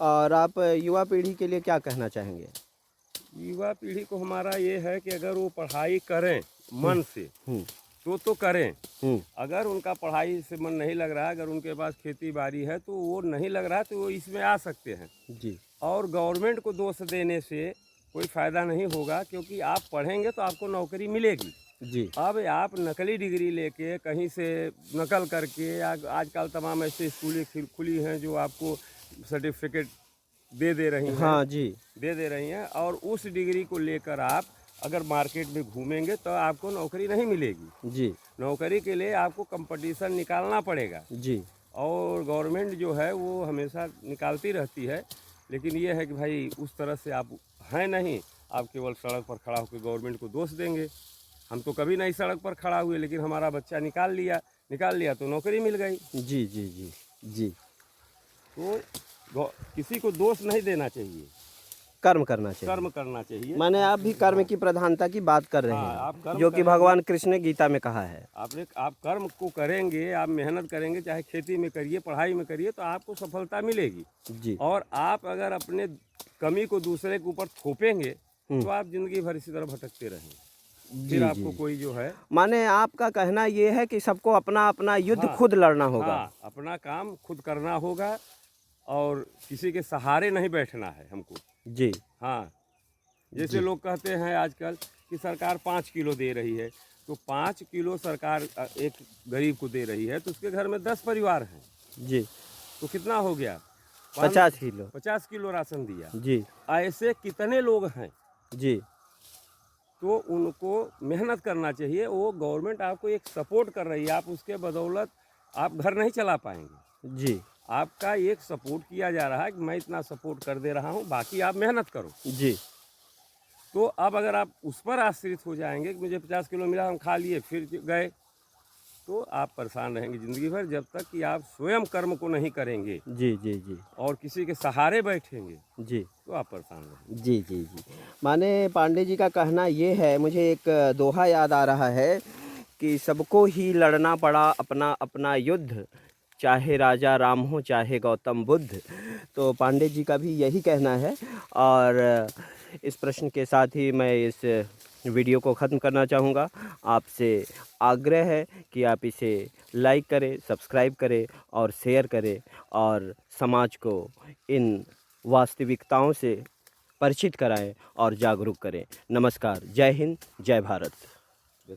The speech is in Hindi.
और आप युवा पीढ़ी के लिए क्या कहना चाहेंगे? युवा पीढ़ी को हमारा ये है कि अगर वो पढ़ाई करें मन से तो करें। अगर उनका पढ़ाई से मन नहीं लग रहा है, अगर उनके पास खेती बाड़ी है तो वो नहीं लग रहा है तो वो इसमें आ सकते हैं जी। और गवर्नमेंट को दोष देने से कोई फ़ायदा नहीं होगा, क्योंकि आप पढ़ेंगे तो आपको नौकरी मिलेगी। जी। अब आप नकली डिग्री लेके कहीं से नकल करके आजकल तमाम ऐसे स्कूलें खुली हैं जो आपको सर्टिफिकेट दे रही हैं। हाँ जी। दे रही हैं और उस डिग्री को लेकर आप अगर मार्केट में घूमेंगे तो आपको नौकरी नहीं मिलेगी। जी। नौकरी के लिए आपको कंपटीशन निकालना पड़ेगा जी। और गवर्नमेंट जो है वो हमेशा निकालती रहती है, लेकिन ये है कि भाई उस तरह से आप हैं नहीं, आप केवल सड़क पर खड़ा होकर गवर्नमेंट को दोष देंगे। हम तो कभी नहीं सड़क पर खड़ा हुए, लेकिन हमारा बच्चा निकाल लिया तो नौकरी मिल गई। जी। जी। जी। जी। तो किसी को दोष नहीं देना चाहिए, कर्म करना चाहिए। कर्म करना चाहिए। माने आप भी कर्म की प्रधानता की बात कर रहे हाँ, आप हैं, कर्म जो कि करेंगे। भगवान कृष्ण ने गीता में कहा है। आप कर्म को करेंगे, आप मेहनत करेंगे, चाहे खेती में करिए, पढ़ाई में करिए, तो आपको सफलता मिलेगी। जी। और आप अगर अपने कमी को दूसरे के ऊपर थोपेंगे तो आप जिंदगी भर इसी तरह भटकते रहेंगे। फिर आपको कोई जो है, माने आपका कहना ये है कि सबको अपना अपना युद्ध हाँ, खुद लड़ना होगा। हाँ, अपना काम खुद करना होगा और किसी के सहारे नहीं बैठना है हमको। जी। हाँ, जैसे लोग कहते हैं आजकल कि सरकार 5 किलो दे रही है, तो 5 किलो सरकार एक गरीब को दे रही है तो उसके घर में 10 परिवार हैं। जी। तो कितना हो गया? 50 किलो। 50 किलो राशन दिया। जी। ऐसे कितने लोग हैं? जी। तो उनको मेहनत करना चाहिए। वो गवर्नमेंट आपको एक सपोर्ट कर रही है, आप उसके बदौलत आप घर नहीं चला पाएंगे। जी। आपका एक सपोर्ट किया जा रहा है कि मैं इतना सपोर्ट कर दे रहा हूँ, बाकी आप मेहनत करो। जी। तो अब अगर आप उस पर आश्रित हो जाएंगे कि मुझे 50 किलो मिला, हम खा लिए फिर गए, तो आप परेशान रहेंगे ज़िंदगी भर, जब तक कि आप स्वयं कर्म को नहीं करेंगे। जी। जी। जी। और किसी के सहारे बैठेंगे जी। तो आप परेशान रहेंगे। जी। जी। जी। माने पांडे जी का कहना ये है, मुझे एक दोहा याद आ रहा है कि सबको ही लड़ना पड़ा अपना अपना युद्ध, चाहे राजा राम हो चाहे गौतम बुद्ध। तो पांडे जी का भी यही कहना है। और इस प्रश्न के साथ ही मैं इस वीडियो को ख़त्म करना चाहूँगा। आपसे आग्रह है कि आप इसे लाइक करें, सब्सक्राइब करें और शेयर करें और समाज को इन वास्तविकताओं से परिचित कराएं और जागरूक करें। नमस्कार, जय हिंद, जय भारत।